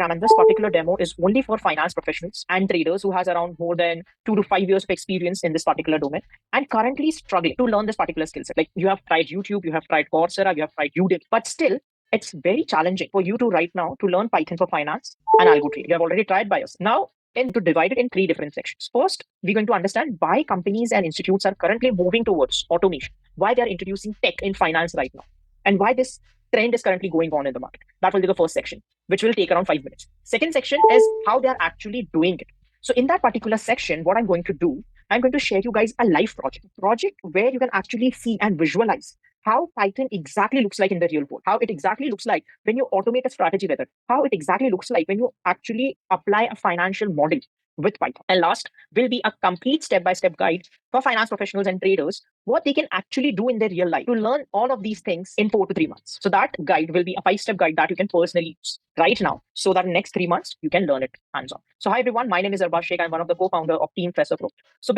And this particular demo is only for finance professionals and traders who has around more than 2 to 5 years of experience in this particular domain and currently struggling to learn this particular skill set. Like you have tried YouTube, you have tried Coursera, you have tried Udemy, but still it's very challenging for you to right now to learn Python for finance and algo trade. You have already tried by yourself. Now, to divide it in three different sections. First, we're going to understand why companies and institutes are currently moving towards automation, why they are introducing tech in finance right now, and why this trend is currently going on in the market. That will be the first section, which will take around 5 minutes. Second section is how they are actually doing it. So in that particular section, what I'm going to do, I'm going to share you guys a live project where you can actually see and visualize how Python exactly looks like in the real world, how it exactly looks like when you automate a strategy with it, how it exactly looks like when you actually apply a financial model with Python. And last will be a complete step-by-step guide for finance professionals and traders, what they can actually do in their real life to learn all of these things in 4 to 3 months. So that guide will be a 5-step guide that you can personally use right now so that in the next 3 months, you can learn it hands-on. So hi everyone, my name is Arbaz Sheikh. I'm one of the co-founder of Team Fessorpro. So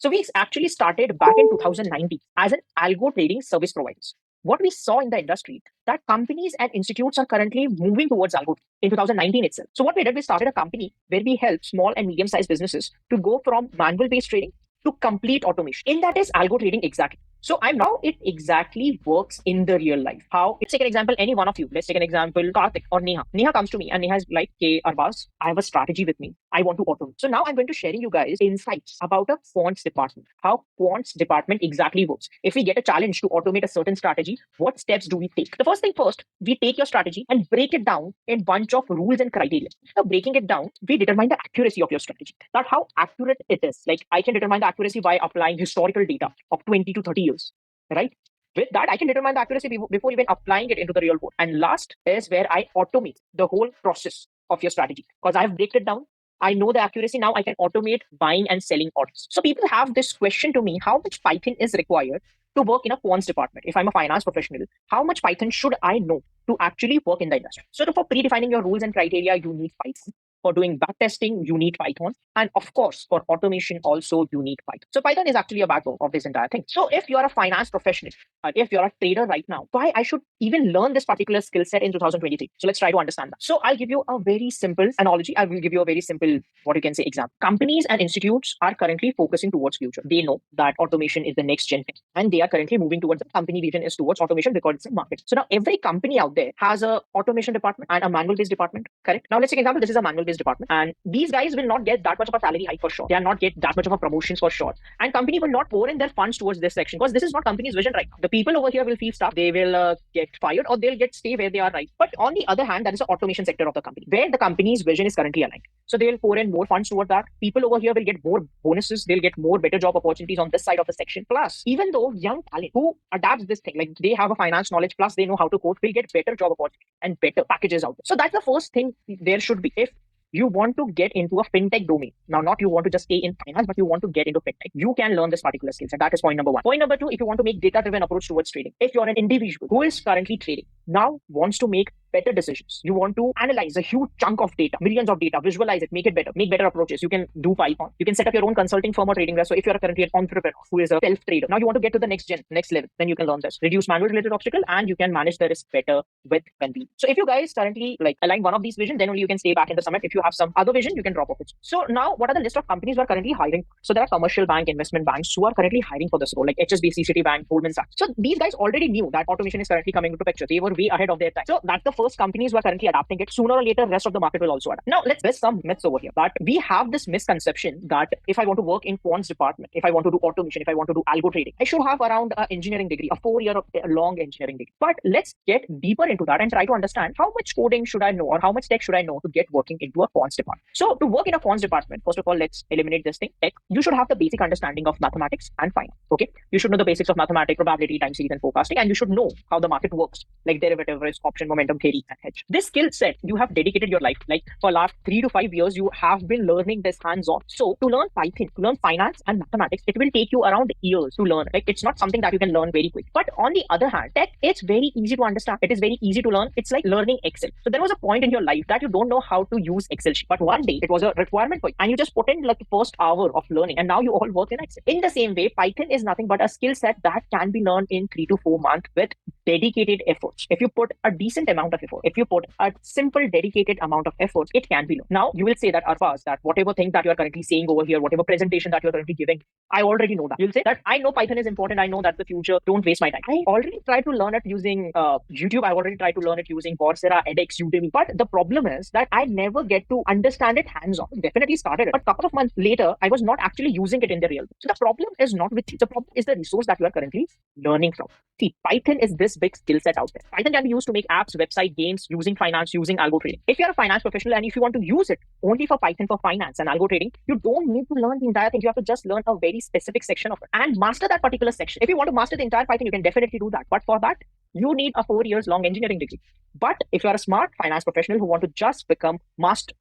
we actually started back in 2019 as an algo trading service providers. What we saw in the industry that companies and institutes are currently moving towards algo in 2019 itself. So what we did, we started a company where we help small and medium-sized businesses to go from manual-based trading to complete automation. And that is algo trading exactly. So I'm now it exactly works in the real life. How? Let's take an example, any one of you. Let's take an example, Karthik or Neha. Neha comes to me and Neha is like, hey, Arbaz, I have a strategy with me. I want to automate. So now I'm going to sharing you guys insights about a quants department, how quants department exactly works. If we get a challenge to automate a certain strategy, what steps do we take? The first thing first, we take your strategy and break it down in bunch of rules and criteria. Now breaking it down, we determine the accuracy of your strategy. Not how accurate it is. Like I can determine the accuracy by applying historical data of 20 to 30 years. Right? With that, I can determine the accuracy before even applying it into the real world. And last is where I automate the whole process of your strategy because I have break it down. I know the accuracy. Now I can automate buying and selling orders. So people have this question to me, how much Python is required to work in a quants department? If I'm a finance professional, how much Python should I know to actually work in the industry? So for predefining your rules and criteria, you need Python. For doing backtesting, you need Python. And of course, for automation, also you need Python. So Python is actually a backbone of this entire thing. So if you're a finance professional, if you're a trader right now, why I should even learn this particular skill set in 2023? So let's try to understand that. So I'll give you a very simple analogy. I will give you a very simple, what you can say, example. Companies and institutes are currently focusing towards future. They know that automation is the next gen thing. And they are currently moving towards the company vision is towards automation because it's a market. So now every company out there has a automation department and a manual-based department, correct? Now let's take an example. This is a manual-based department. And these guys will not get that much of a salary hike for sure. They are not get that much of a promotions for sure. And company will not pour in their funds towards this section because this is not company's vision right now. The people over here will feel stuck. They will get fired or they'll stay where they are right. But on the other hand, that is the automation sector of the company where the company's vision is currently aligned. So they will pour in more funds toward that. People over here will get more bonuses. They'll get more better job opportunities on this side of the section. Plus, even though young talent who adapts this thing, like they have a finance knowledge, plus they know how to code, will get better job opportunities and better packages out there. So that's the first thing there should be. If you want to get into a fintech domain. Now, not you want to just stay in finance, but you want to get into fintech. You can learn this particular skill set. That is point number one. Point number two, if you want to make data-driven approach towards trading. If you're an individual who is currently trading, now wants to make better decisions. You want to analyze a huge chunk of data, millions of data, visualize it, make it better, make better approaches. You can do Python. You can set up your own consulting firm or trading desk. So if you're currently an entrepreneur who is a self-trader, now you want to get to the next level, then you can learn this. Reduce manual related obstacle and you can manage the risk better with convenience. So if you guys currently like align one of these visions, then only you can stay back in the summit. If you have some other vision, you can drop off it. So now what are the list of companies who are currently hiring? So there are commercial bank, investment banks who are currently hiring for this role, like HSBC, Citibank, Goldman Sachs. So these guys already knew that automation is currently coming into picture. They were way ahead of their time. So that's the first companies who are currently adapting it. Sooner or later, rest of the market will also adapt. Now let's bust some myths over here. But we have this misconception that if I want to work in quants department, if I want to do automation, if I want to do algo trading, I should have around an engineering degree, a 4-year long engineering degree. But let's get deeper into that and try to understand how much coding should I know or how much tech should I know to get working into a quants department. So to work in a quants department, first of all, let's eliminate this thing. Tech, you should have the basic understanding of mathematics and finance. Okay, you should know the basics of mathematics, probability, time series, and forecasting, and you should know how the market works, like derivative, risk, option, momentum theory, and hedge. This skill set you have dedicated your life, like for last 3 to 5 years, you have been learning this hands-on. So to learn Python, to learn finance and mathematics, it will take you around years to learn. Like it's not something that you can learn very quick. But on the other hand, tech, it's very easy to understand. It is very easy to learn. It's like learning Excel. So there was a point in your life that you don't know how to use Excel sheet, but one day it was a requirement for you, and you just put in like the first hour of learning, and now you all work in Excel. In the same way, Python is nothing but a skill set that can be learned in 3 to 4 months with dedicated efforts. If you put a decent amount of effort. If you put a simple dedicated amount of effort, it can be learned. Now you will say that Arfaz, that whatever thing that you are currently saying over here, whatever presentation that you are currently giving, I already know that. You'll say that I know Python is important. I know that's the future. Don't waste my time. I already tried to learn it using YouTube. I already tried to learn it using Coursera, edX, Udemy. But the problem is that I never get to understand it hands-on. Definitely started it, but a couple of months later, I was not actually using it in the real world. So the problem is not with you. The problem is the resource that you are currently learning from. See, Python is this big skill set out there. Python can be used to make apps, website, games, using finance, using algo trading. If you're a finance professional and if you want to use it only for Python for finance and algo trading, you don't need to learn the entire thing. You have to just learn a very specific section of it and master that particular section. If you want to master the entire Python, you can definitely do that. But for that, you need a 4 years long engineering degree. But if you're a smart finance professional who want to just become master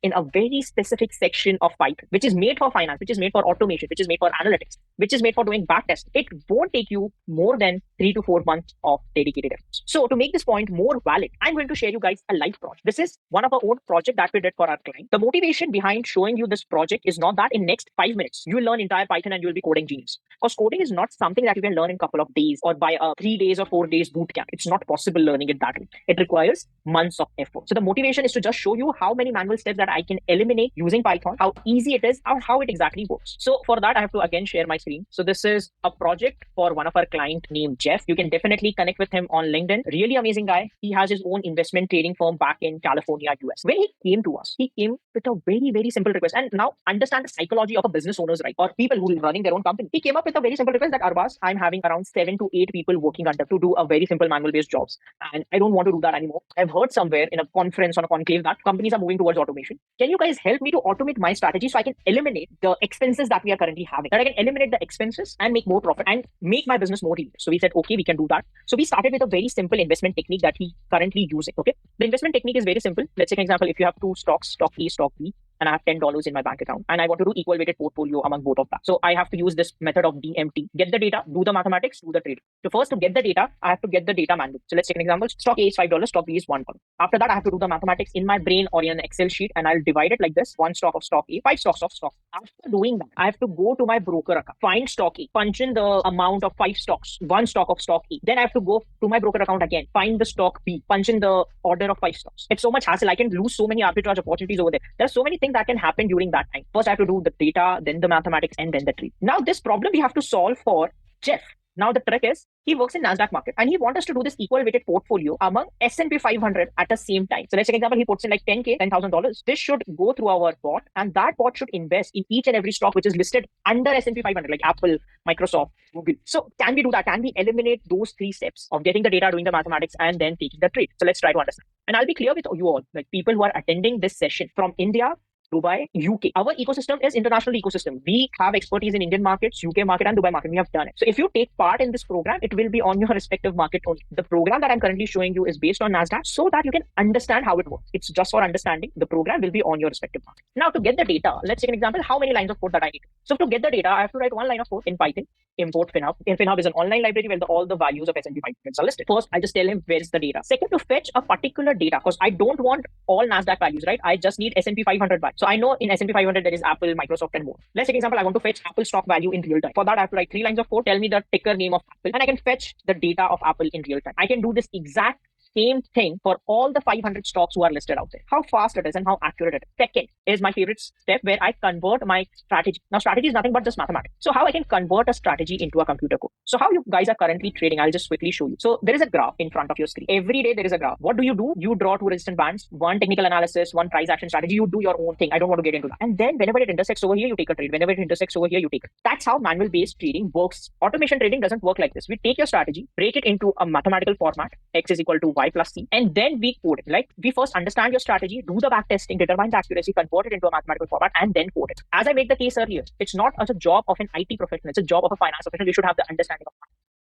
in a very specific section of Python, which is made for finance, which is made for automation, which is made for analytics, which is made for doing backtesting, it won't take you more than 3 to 4 months of dedicated efforts. So to make this point more valid, I'm going to share you guys a live project. This is one of our own project that we did for our client. The motivation behind showing you this project is not that in next 5 minutes, you will learn entire Python and you will be coding genius. Because coding is not something that you can learn in a couple of days or by a 3 days or 4 days boot camp. It's not possible learning it that way. It requires months of effort. So the motivation is to just show you how many manual steps that I can eliminate using Python, how easy it is, or how it exactly works. So for that, I have to again share my screen. So this is a project for one of our client named Jeff. You can definitely connect with him on LinkedIn. Really amazing guy. He has his own investment trading firm back in California, US. When he came to us, he came with a very, very simple request. And now understand the psychology of a business owners, right? Or people who are running their own company. He came up with a very simple request that Arbaz, I'm having around 7 to 8 people working under to do a very simple manual based jobs. And I don't want to do that anymore. I've heard somewhere in a conference on a conclave that companies are moving towards automation. Can you guys help me to automate my strategy so I can eliminate the expenses that we are currently having, that I can eliminate the expenses and make more profit and make my business more easier? So we said, okay, we can do that. So we started with a very simple investment technique that he currently using. Okay. The investment technique is very simple. Let's take an example. If you have 2 stocks, stock A, stock B, and I have $10 in my bank account and I want to do equal weighted portfolio among both of that. So I have to use this method of DMT, get the data, do the mathematics, do the trading. So first to get the data, I have to get the data manual. So let's take an example. Stock A is $5, stock B is $1. After that, I have to do the mathematics in my brain or in an Excel sheet and I'll divide it like this. 1 stock of stock A, 5 stocks of stock. After doing that, I have to go to my broker account, find stock A, punch in the amount of 5 stocks, 1 stock of stock A. Then I have to go to my broker account again, find the stock B, punch in the order of 5 stocks. It's so much hassle. I can lose so many arbitrage opportunities over there. There are so many things that can happen during that time. First, I have to do the data, then the mathematics, and then the trade. Now, this problem we have to solve for Jeff. Now, the trick is he works in NASDAQ market and he wants us to do this equal weighted portfolio among S&P 500 at the same time. So let's take an example. He puts in like $10,000. This should go through our bot and that bot should invest in each and every stock which is listed under S&P 500 like Apple, Microsoft, Google. So can we do that? Can we eliminate those 3 steps of getting the data, doing the mathematics, and then taking the trade? So let's try to understand. And I'll be clear with you all, like people who are attending this session from India, Dubai, UK. Our ecosystem is international ecosystem. We have expertise in Indian markets, UK market, and Dubai market. We have done it. So if you take part in this program, it will be on your respective market only. The program that I'm currently showing you is based on NASDAQ so that you can understand how it works. It's just for understanding. The program will be on your respective market. Now to get the data, let's take an example. How many lines of code that I need? So to get the data, I have to write 1 line of code in Python, import FinHub. And FinHub is an online library where all the values of S&P 500 are listed. First, I'll just tell him where is the data. Second, to fetch a particular data because I don't want all NASDAQ values, right? I just need S&P 500 values. So I know in S&P 500 there is Apple, Microsoft, and more. Let's take an example. I want to fetch Apple stock value in real time. For that, I have to write 3 lines of code. Tell me the ticker name of Apple, and I can fetch the data of Apple in real time. I can do this exact same thing for all the 500 stocks who are listed out there. How fast it is and how accurate it is. Second is my favorite step where I convert my strategy. Now, strategy is nothing but just mathematics. So how I can convert a strategy into a computer code. So how you guys are currently trading, I'll just quickly show you. So there is a graph in front of your screen. Every day there is a graph. What do? You draw 2 resistance bands, 1 technical analysis, 1 price action strategy. You do your own thing. I don't want to get into that. And then whenever it intersects over here, you take a trade. Whenever it intersects over here, you take it. That's how manual based trading works. Automation trading doesn't work like this. We take your strategy, break it into a mathematical format, X is equal to Y plus C, and then we code it. Like we first understand your strategy, do the back testing, determine the accuracy, convert it into a mathematical format, and then code it. As I made the case earlier, it's not a job of an IT professional, it's a job of a finance professional. You should have the understanding of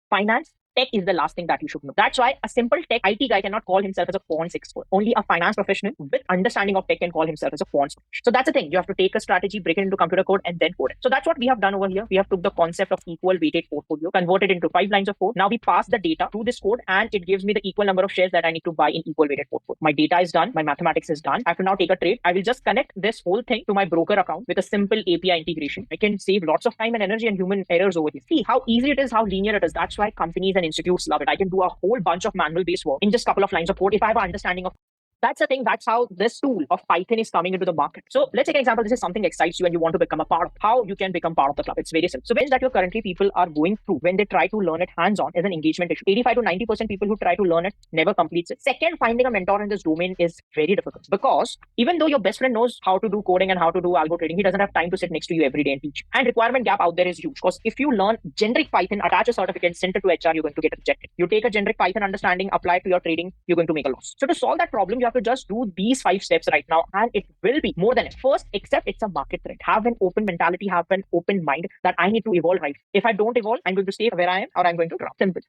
finance. Tech is the last thing that you should know. That's why a simple tech IT guy cannot call himself as a quant expert. Only a finance professional with understanding of tech can call himself as a quant professional. So that's the thing. You have to take a strategy, break it into computer code, and then code it. So that's what we have done over here. We have took the concept of equal weighted portfolio, converted into 5 lines of code. Now we pass the data to this code, and it gives me the equal number of shares that I need to buy in equal weighted portfolio. My data is done. My mathematics is done. I have to now take a trade. I will just connect this whole thing to my broker account with a simple API integration. I can save lots of time and energy and human errors over here. See how easy it is, how linear it is. That's why companies and and institutes love it. I can do a whole bunch of manual based work in just a couple of lines of code if I have an understanding of. That's the thing. That's how this tool of Python is coming into the market. So let's take an example. This is something excites you and you want to become a part of. How you can become part of the club. It's very simple. So when that your currently people are going through when they try to learn it hands-on is an engagement issue. 85 to 90% people who try to learn it never completes it. Second, finding a mentor in this domain is very difficult because even though your best friend knows how to do coding and how to do algo trading, he doesn't have time to sit next to you every day and teach. And requirement gap out there is huge because if you learn generic Python, attach a certificate, send it to HR, you're going to get rejected. You take a generic Python understanding, apply it to your trading, you're going to make a loss. So to solve that problem, you have to just do these 5 steps right now, and it will be more than it. First, accept it's a market trend. Have an open mentality, have an open mind that I need to evolve right. If I don't evolve, I'm going to stay where I am or I'm going to drop. Simple.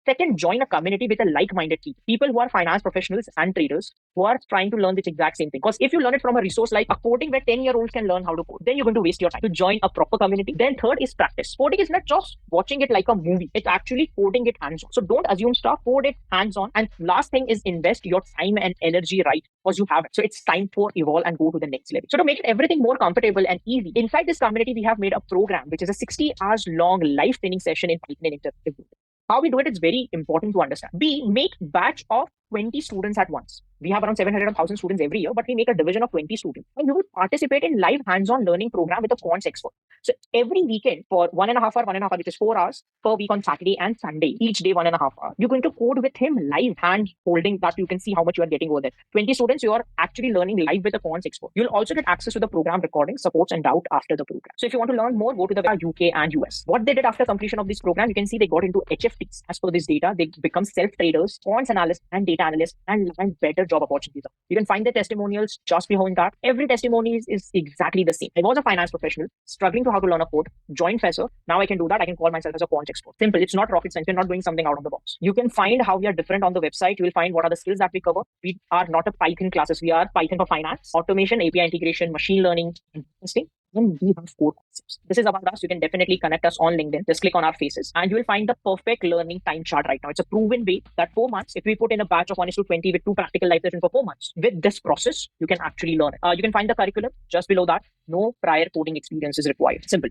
Second, join a community with a like-minded people who are finance professionals and traders who are trying to learn this exact same thing. Because if you learn it from a resource like a coding where 10-year-olds can learn how to code, then you're going to waste your time. To join a proper community. Then third is practice. Coding is not just watching it like a movie. It's actually coding it hands-on. So don't assume stuff, code it hands-on. And last thing is invest your time and energy right because you have it. So it's time for evolve and go to the next level. So to make it everything more comfortable and easy, inside this community, we have made a program which is a 60 hours long live training session in Python and interactive. How we do it is very important to understand. B, make batch of 20 students at once. We have around 700,000 students every year, but we make a division of 20 students. And you will participate in live hands-on learning program with a quants expert. So every weekend for 1.5 hour, which is 4 hours per week on Saturday and Sunday, each day 1.5 hours, you're going to code with him live, hand holding that you can see how much you are getting over there. 20 students, you are actually learning live with a quants expert. You'll also get access to the program recording, supports and doubt after the program. So if you want to learn more, go to the UK and US. What they did after completion of this program, you can see they got into HFTs. As per this data, they become self-traders, quants analysts and data analysts and better job opportunities. You can find the testimonials just behind that. Every testimony is exactly the same. I was a finance professional, struggling to how to learn a code, joined Fessor. Now I can do that. I can call myself as a quant expert. Simple. It's not rocket science. We're not doing something out of the box. You can find how we are different on the website. You will find what are the skills that we cover. We are not a Python classes. We are Python for finance, automation, API integration, machine learning, and testing. And we have 4 concepts. This is about us. You can definitely connect us on LinkedIn. Just click on our faces and you will find the perfect learning time chart right now. It's a proven way that 4 months, if we put in a batch of 1:20 with 2 practical live sessions for 4 months, with this process, you can actually learn it. You can find the curriculum just below that. No prior coding experience is required. Simple.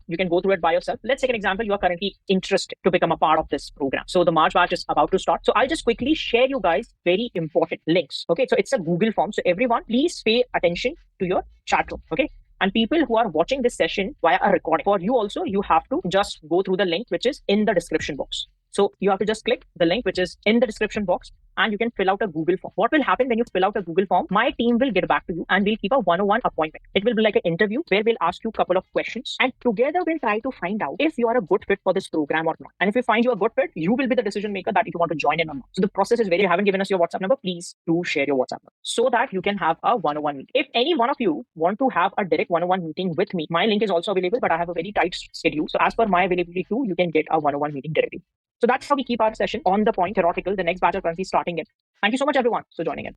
You can go through it by yourself. Let's take an example. You are currently interested to become a part of this program. So the March batch is about to start. So I'll just quickly share you guys very important links. Okay. So it's a Google form. So everyone, please pay attention to your chat room. Okay. And people who are watching this session via a recording, for you also, you have to just go through the link, which is in the description box. So you have to just click the link, which is in the description box, and you can fill out a Google form. What will happen when you fill out a Google form? My team will get back to you and we'll keep a one-on-one appointment. It will be like an interview where we'll ask you a couple of questions and together we'll try to find out if you are a good fit for this program or not. And if we find you a good fit, you will be the decision maker that if you want to join in or not. So the process is very, if you haven't given us your WhatsApp number, please do share your WhatsApp number so that you can have a one-on-one meeting. If any one of you want to have a direct one-on-one meeting with me, my link is also available, but I have a very tight schedule. So as per my availability too, you can get a one-on-one meeting directly. So that's how we keep our session on the point, theoretical. The next batch are currently starting it. Thank you so much, everyone, for joining in.